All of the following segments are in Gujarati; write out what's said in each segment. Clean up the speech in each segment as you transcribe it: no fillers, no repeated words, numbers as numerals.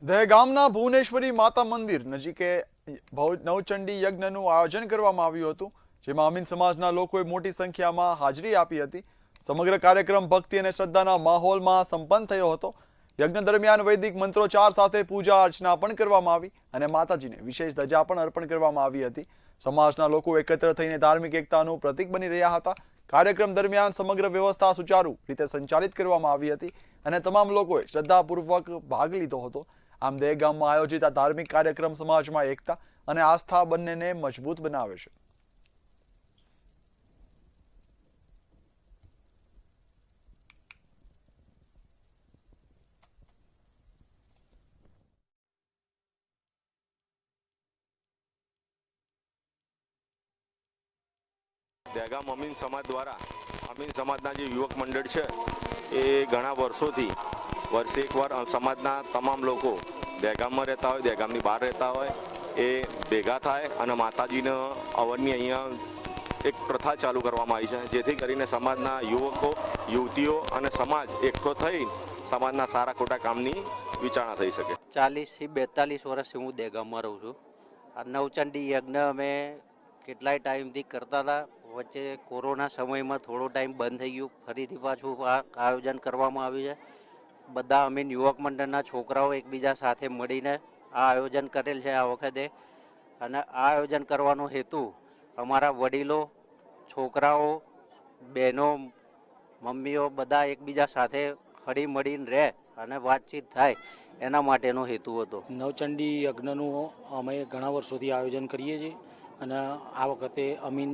દહેગામના ભુવનેશ્વરી માતા મંદિર નજીકે નવચંડી યજ્ઞનું આયોજન કરવામાં આવ્યું હતું, જેમાં અમીન સમાજના લોકોએ મોટી સંખ્યામાં હાજરી આપી હતી। સમગ્ર કાર્યક્રમ ભક્તિ અને શ્રદ્ધાના માહોલમાં સંપન્ન થયો હતો। યજ્ઞ દરમિયાન વૈદિક મંત્રોચ્ચાર સાથે પૂજા અર્ચના પણ કરવામાં આવી અને માતાજીને વિશેષ ધજા પણ અર્પણ કરવામાં આવી હતી। સમાજના લોકો એકત્ર થઈને ધાર્મિક એકતાનું પ્રતીક બની રહ્યા હતા। કાર્યક્રમ દરમિયાન સમગ્ર વ્યવસ્થા સુચારુ રીતે સંચાલિત કરવામાં આવી હતી અને તમામ લોકોએ શ્રદ્ધાપૂર્વક ભાગ લીધો હતો। આમ દહેગામમાં આયોજિત આ ધાર્મિક કાર્યક્રમ સમાજમાં એકતા અને આસ્થા બંનેને મજબૂત બનાવે છે। દહેગામ અમીન સમાજ દ્વારા અમીન સમાજના જે યુવક મંડળ છે એ ઘણા વર્ષોથી વર્ષે એકવાર સમાજના તમામ લોકો દહેગામમાં રહેતા હોય, દહેગામની બહાર રહેતા હોય, એ ભેગા થાય અને માતાજીને અવનની અહીંયા એક પ્રથા ચાલુ કરવામાં આવી છે, જેથી કરીને સમાજના યુવકો, યુવતીઓ અને સમાજ એકઠો થઈ સમાજના સારા ખોટા કામની વિચારણા થઈ શકે। 40 થી 42 વર્ષથી હું દહેગામમાં રહું છું। આ નવચંડી યજ્ઞ અમે કેટલાય ટાઈમથી કરતા હતા। વચ્ચે કોરોના સમયમાં થોડો ટાઈમ બંધ થઈ ગયું, ફરીથી પાછું આયોજન કરવામાં આવ્યું છે। બધા અમીન યુવક મંડળના છોકરાઓ એકબીજા સાથે મળીને આ આયોજન કરેલ છે આ વખતે। અને આ આયોજન કરવાનો હેતુ અમારા વડીલો, છોકરાઓ, બહેનો, મમ્મીઓ બધા એકબીજા સાથે હળી મળીને રહે અને વાતચીત થાય એના માટેનો હેતુ હતો। નવચંડી યજ્ઞનું અમે ઘણા વર્ષોથી આયોજન કરીએ છીએ અને આ વખતે અમીન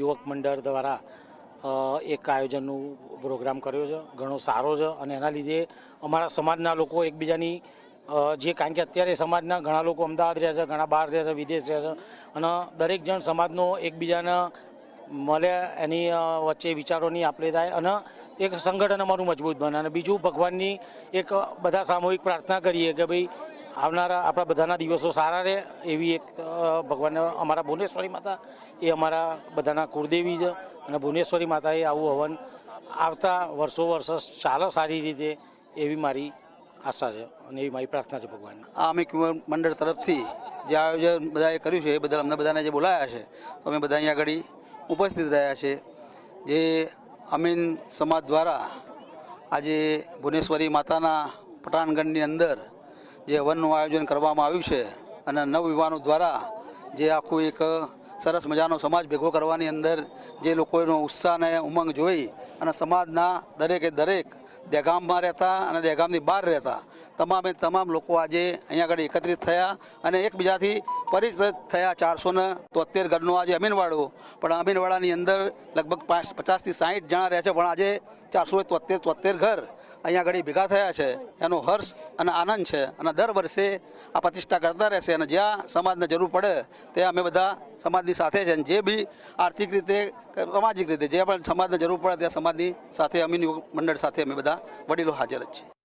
યુવક મંડળ દ્વારા એક આયોજનનું પ્રોગ્રામ કર્યો છે, ઘણો સારો છે અને એના લીધે અમારા સમાજના લોકો એકબીજાની જે કારણ કે અત્યારે સમાજના ઘણા લોકો અમદાવાદ રહે છે, ઘણા બહાર રહે છે, વિદેશ રહે છે અને દરેક જણ સમાજનો એકબીજાને મળે, એની વચ્ચે વિચારોની આપલે થાય અને એક સંગઠન અમારું મજબૂત બને। અને બીજું ભગવાનની એક બધા સામૂહિક પ્રાર્થના કરીએ કે ભાઈ આવનારા આપણા બધાના દિવસો સારા રહે, એવી એક ભગવાન અમારા ભુવનેશ્વરી માતા એ અમારા બધાના કુળદેવી છે અને ભુવનેશ્વરી માતાએ આવું હવન આવતા વર્ષો ચાલે સારી રીતે એવી મારી આશા છે અને એવી મારી પ્રાર્થના છે ભગવાન। આ અમીન યુવક મંડળ તરફથી જે આયોજન બધાએ કર્યું છે એ બદલ અમને બધાને જે બોલાયા છે તો અમે બધા અહીંયા આગળ ઉપસ્થિત રહ્યા છે। જે અમીન સમાજ દ્વારા આજે ભુવનેશ્વરી માતાના પટાણગઢની અંદર જે હવનનું આયોજન કરવામાં આવ્યું છે અને નવયુવાનો દ્વારા જે આખું એક સરસ મજાનો સમાજ ભેગો કરવાની અંદર જે લોકોનો ઉત્સાહ અને ઉમંગ જોઈ અને સમાજના દરેકે દરેક દહેગામમાં રહેતા અને દહેગામની બહાર રહેતા તમામે તમામ લોકો આજે અહીંયા આગળ એકત્રિત થયા અને એકબીજાથી પરિચિત થયા। 473 ઘરનો આજે અમીનવાડો, પણ અમીનવાડાની અંદર લગભગ 50 થી 60 જણા રહે છે, પણ આજે 473 ઘર અહીંયા આગળ ભેગા થયા છે। એનો હર્ષ અને આનંદ છે અને દર વર્ષે આ પ્રતિષ્ઠા કરતા રહેશે અને જ્યાં સમાજને જરૂર પડે ત્યાં અમે બધા સમાજની સાથે છે। જે બી આર્થિક રીતે, સામાજિક રીતે જે પણ સમાજને જરૂર પડે ત્યાં સમાજની સાથે અમીન મંડળ સાથે અમે બધા વડીલો હાજર જ છીએ।